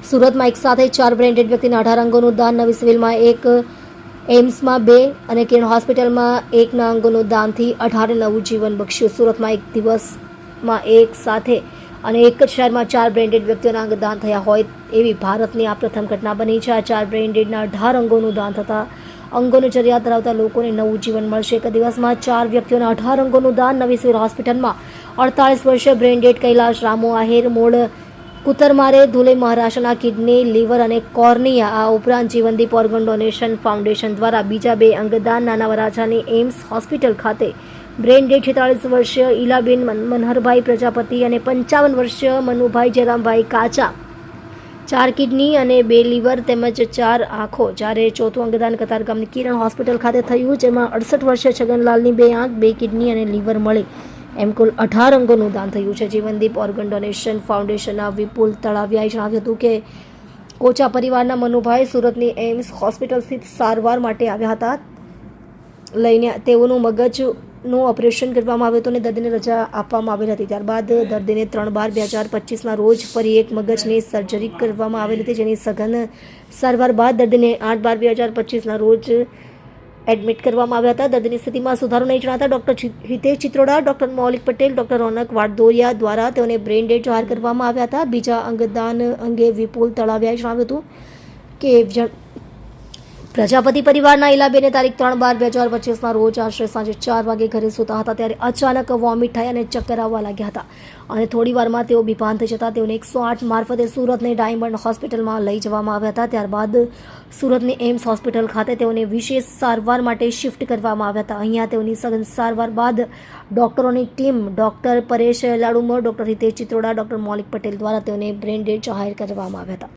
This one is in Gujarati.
સુરતમાં એક સાથે 4 બ્રેન્ડેડ વ્યક્તિને 18 અંગોનું દાન. નવી સિવિલમાં 1, એમ્સમાં 2 અને કિરણ હોસ્પિટલમાં 1ના અંગોનું દાનથી 18 નવું જીવન બક્ષ્યું. સુરતમાં એક દિવસમાં એક સાથે અને એક જ શહેરમાં 4 બ્રેન્ડેડ વ્યક્તિઓના અંગ દાન થયા હોય એવી ભારતની આ પ્રથમ ઘટના બની છે. આ 4 બ્રેન્ડેડના 18 અંગોનું દાન થતાં અંગોની જરૂરિયાત ધરાવતા લોકોને નવું જીવન મળશે. એક દિવસમાં 4 વ્યક્તિઓના 18 અંગોનું દાન. નવી સિવિલ હોસ્પિટલમાં 48 વર્ષીય બ્રેન્ડેડ કૈલાશ રામુ આહિર મૂળ કુતરમારે ધુલે મહારાષ્ટ્રના કિડની, લીવર અને કોર્નિયા. આ ઉપરાંત જીવનદીપ ઓર્ગન ડોનેશન ફાઉન્ડેશન દ્વારા બીજા 2 અંગદાન. નાના વરાછાની એમ્સ હોસ્પિટલ ખાતે બ્રેન્ડેડ 46 વર્ષીય ઈલાબેન મનહરભાઈ પ્રજાપતિ અને 55 વર્ષીય મનુભાઈ જયરામભાઈ કાચા 4 કિડની અને 2 લીવર તેમજ 4 આંખો. જ્યારે ચોથું અંગદાન કતારગામની કિરણ હોસ્પિટલ ખાતે થયું, જેમાં 68 વર્ષીય છગનલાલની 2 આંખ, 2 કિડની અને લીવર મળી એમ કુલ 18 અંગોનું દાન થયું છે. જીવનદીપ ઓર્ગન ડોનેશન ફાઉન્ડેશનના વિપુલ તળાવિયાએ જણાવ્યું હતું કે કોચા પરિવારના મનુભાઈ સુરતની એમ્સ હોસ્પિટલ સ્થિત સારવાર માટે આવ્યા હતા. લઈને તેઓનું મગજનું ઓપરેશન કરવામાં આવ્યું હતું અને દર્દીને રજા આપવામાં આવેલી હતી. ત્યારબાદ દર્દીને 3/12/2025ના રોજ ફરી એક મગજની સર્જરી કરવામાં આવેલી હતી, જેની સઘન સારવાર બાદ દર્દીને 8/12/2025ના રોજ એડમિટ કરવામાં આવ્યા હતા. દર્દીની સ્થિતિમાં સુધારો નહીં જણાતા doctor Hitesh Chitroda, doctor Maulik Patel, doctor રોનક વાડદોરિયા દ્વારા તેઓને બ્રેઇન ડેડ જાહેર કરવામાં આવ્યા હતા. બીજા અંગદાન અંગે વિપુલ તળાવિયાએ જણાવ્યું હતું કે પ્રજાપતિ પરિવારના ઈલાબેને તારીખ 3/12/2025ના રોજ આશરે સાંજે 4 વાગે ઘરે સૂતા હતા, ત્યારે અચાનક વોમિટ થઈ અને ચક્કર આવવા લાગ્યા હતા અને થોડી વારમાં તેઓ બેભાન થઈ જતા તેઓને 108 મારફતે સુરતની ડાયમંડ હોસ્પિટલમાં લઈ જવામાં આવ્યા હતા. ત્યારબાદ સુરતની એમ્સ હોસ્પિટલ ખાતે તેઓને વિશેષ સારવાર માટે શિફ્ટ કરવામાં આવ્યા હતા. અહીંયા તેઓની સઘન સારવાર બાદ ડોક્ટરોની team doctor Paresh Ladumor, doctor Hitesh Chitroda, doctor Maulik Patel દ્વારા તેઓને બ્રેઇન ડેડ જાહેર કરવામાં આવ્યા હતા.